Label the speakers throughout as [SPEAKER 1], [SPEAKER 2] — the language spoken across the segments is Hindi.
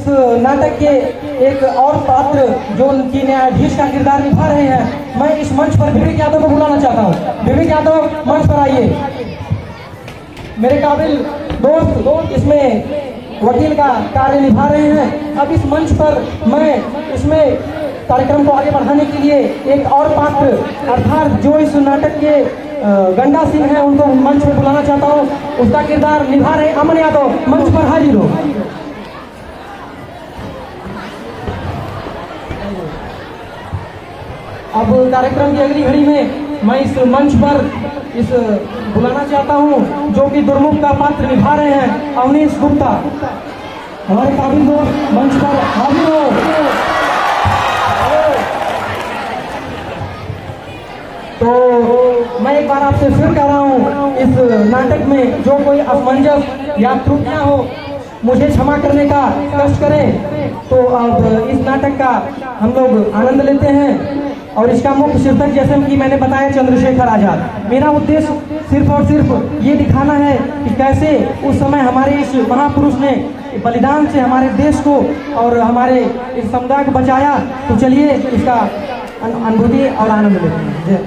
[SPEAKER 1] इस नाटक के एक और पात्र जो उनकी न्यायाधीश का किरदार निभा रहे हैं, मैं इस मंच पर विवेक यादव को बुलाना चाहता हूँ। विवेक यादव मंच पर आइए। मेरे काबिल दोस्त इसमें वकील का कार्य निभा रहे हैं। अब इस मंच पर मैं इसमें कार्यक्रम को आगे बढ़ाने के लिए एक और पात्र अर्थात जो इस नाटक के गंडा सिंह हैं उनको मंच पर बुलाना चाहता हूँ। उसका किरदार निभा रहे अमन यादव, मंच पर हाजिर हो। अब कार्यक्रम की अगली घड़ी में मैं इस मंच पर इस बुलाना चाहता हूं जो कि दुर्मुख का पात्र निभा रहे हैं अवनीश गुप्ता। हमारे काबिल दोस्त मंच पर हाजिर हो। तो मैं एक बार आपसे फिर कह रहा हूं, इस नाटक में जो कोई असमंजस या त्रुटियां हो मुझे क्षमा करने का कष्ट करें। तो अब इस नाटक का हम लोग आनंद लेते हैं और इसका मुख्य शीर्षक जैसे कि मैंने बताया चंद्रशेखर आजाद। मेरा उद्देश्य सिर्फ और सिर्फ ये दिखाना है कि कैसे उस समय हमारे इस महापुरुष ने बलिदान से हमारे देश को और हमारे इस समुदाय को बचाया। तो चलिए इसका अनुभूति और आनंद लेते हैं।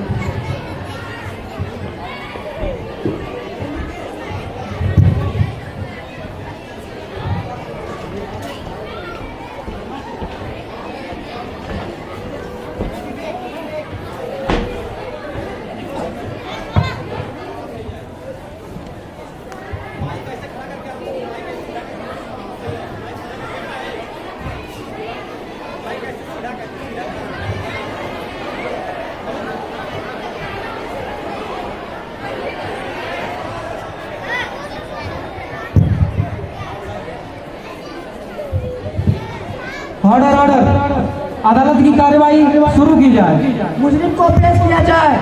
[SPEAKER 1] ऑर्डर ऑर्डर, अदालत की कार्यवाही शुरू की जाए।
[SPEAKER 2] मुजरिम को पेश किया जाए।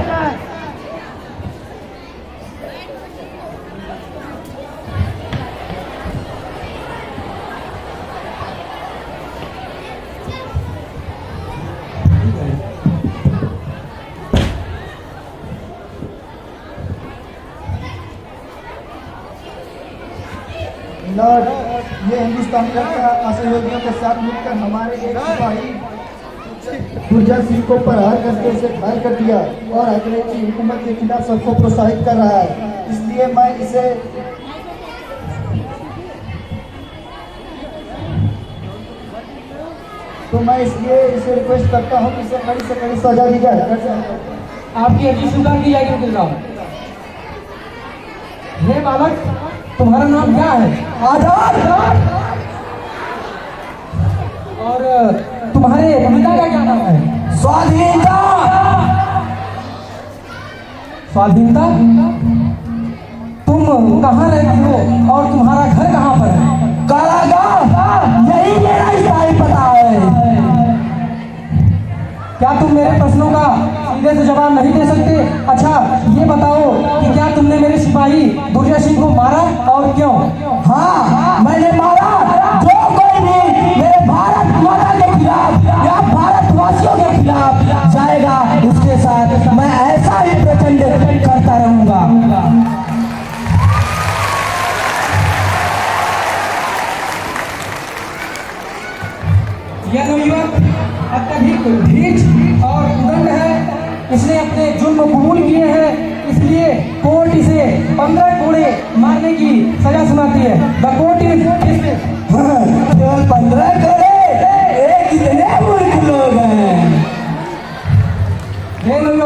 [SPEAKER 3] लॉर्ड, ये हिंदुस्तान का असहयोगियों के साथ मिलकर हमारे एक सिपाही गुर्जर सिंह को प्रहार करके उसे घायल कर दिया और अंग्रेजी हुकूमत के खिलाफ सबको प्रोत्साहित कर रहा है। इसलिए मैं इसे रिक्वेस्ट करता हूँ कि इसे कड़ी से कड़ी सजा दी जाए।
[SPEAKER 1] आपकी अर्जी स्वीकार की जाएगी वकील साहब। हे बालक, तुम्हारा नाम क्या है?
[SPEAKER 2] आजाद।
[SPEAKER 1] और तुम्हारे पिता का क्या नाम है?
[SPEAKER 2] स्वाधीनता।
[SPEAKER 1] स्वाधीनता? तुम कहाँ रहती हो और तुम्हारा घर कहाँ पर है?
[SPEAKER 2] कारागार, यही मेरा स्थायी पता है।
[SPEAKER 1] क्या तुम मेरे प्रश्नों का सीधे से जवाब नहीं दे सकते? अच्छा ये बताओ कि क्या तुमने मेरे सिपाही गुर्जर सिंह को मारा और क्यों?
[SPEAKER 2] हाँ, मैंने मारा। जो कोई भी मेरे भारत माता के खिलाफ या भारतवासियों के खिलाफ जाएगा उसके साथ मैं ऐसा ही प्रचंड करता रहूंगा।
[SPEAKER 1] यह युवक अत्यधिक ढीठ और उदंड है। इसने अपने जुर्म कबूल किए हैं, इसलिए कोर्ट इसे 15 कोड़े मारने की सजा सुनाती है। द कोर्ट इज
[SPEAKER 2] 15 कोड़े? कितने मूर्ख लोग हैं।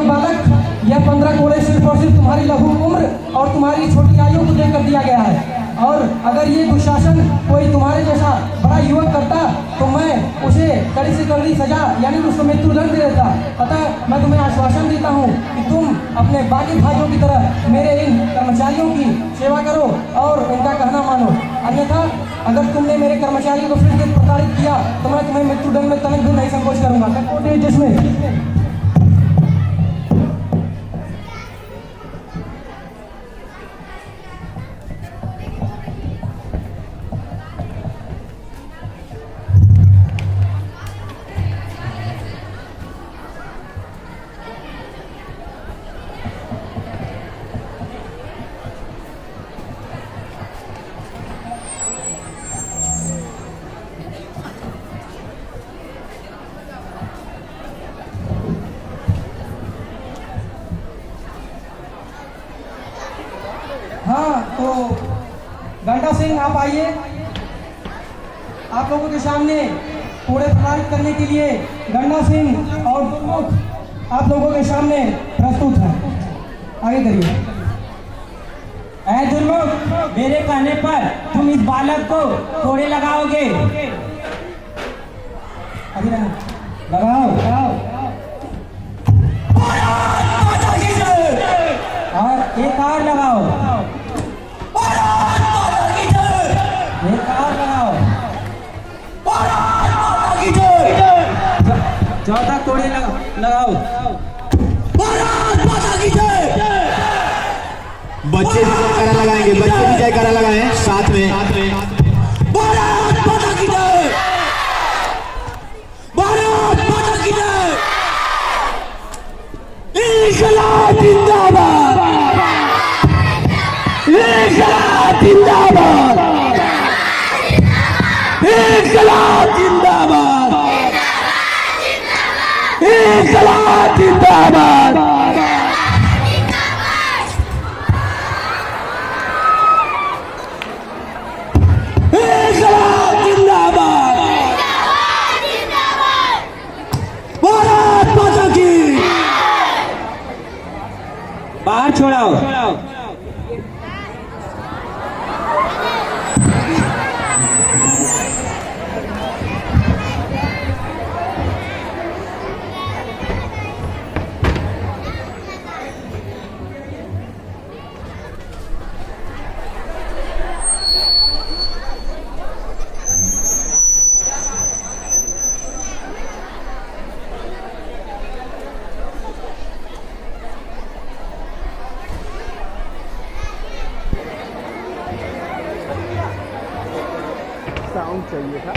[SPEAKER 1] बालक, यह 15 कोड़े सिर्फ और सिर्फ तुम्हारी लघु उम्र और तुम्हारी छोटी आयु को देकर दिया गया है। और अगर ये दुशासन कोई तुम्हारे जैसा बड़ा युवक करता तो मैं उसे कड़ी से कड़ी सजा यानी उसको मृत्युदंड दे देता। अतः मैं तुम्हें आश्वासन देता हूँ कि तुम अपने बाकी भाइयों की तरह मेरे इन कर्मचारियों की सेवा करो और इनका कहना मानो। अन्यथा अगर तुमने मेरे कर्मचारियों को फिर से प्रताड़ित किया तो मैं तुम्हें मृत्युदंड में तनिक भी नहीं संकोच करूँगा। जिसमें तो गंडा सिंह आप आइए, आप लोगों के सामने कोड़े प्रमाणित करने के लिए गंडा सिंह और दुर्मुख आप लोगों के सामने प्रस्तुत हैं। आगे करिए।
[SPEAKER 4] ऐ दुर्मुख, मेरे कहने पर तुम इस बालक को कोड़े लगाओगे?
[SPEAKER 1] अभी नहीं, लगाओ। और एक और लगाओ, एक और लगाओ। चौथा कोड़े लगाओ।
[SPEAKER 5] बच्चे भी जयकारा लगाएंगे, बच्चे भी जयकारा लगाएं साथ में। भारत माता की जय, भारत माता की जय, इंकलाब जिंदाबाद, इंकलाब जिंदाबाद, इंकलाब जिंदाबाद, इंकलाब जिंदाबाद।
[SPEAKER 4] बाहर छोड़ाओ।
[SPEAKER 5] साउंड चाहिए था।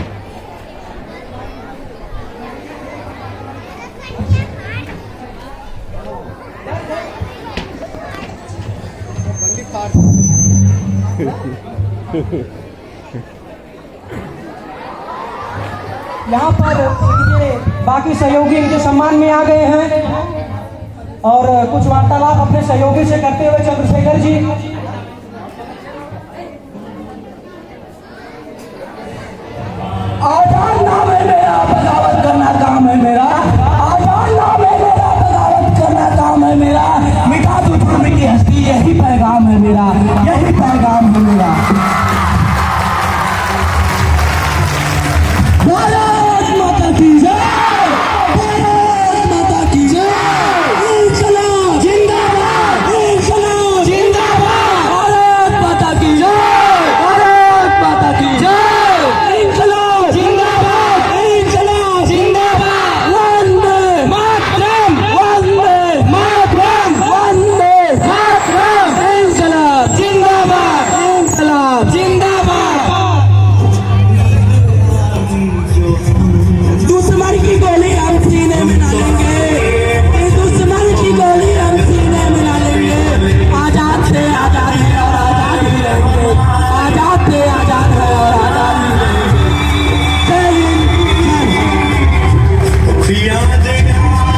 [SPEAKER 1] यहाँ पर इनके बाकी सहयोगी इनके सम्मान में आ गए हैं और कुछ वार्तालाप अपने सहयोगी से करते हुए चंद्रशेखर जी।
[SPEAKER 2] आजाद नाम है मेरा, बगावत करना काम है मेरा। आजाद नाम है मेरा, बगावत करना काम है मेरा। मिटा दूं धर्म की हस्ती, यही पैगाम है मेरा, यही पैगाम है मेरा।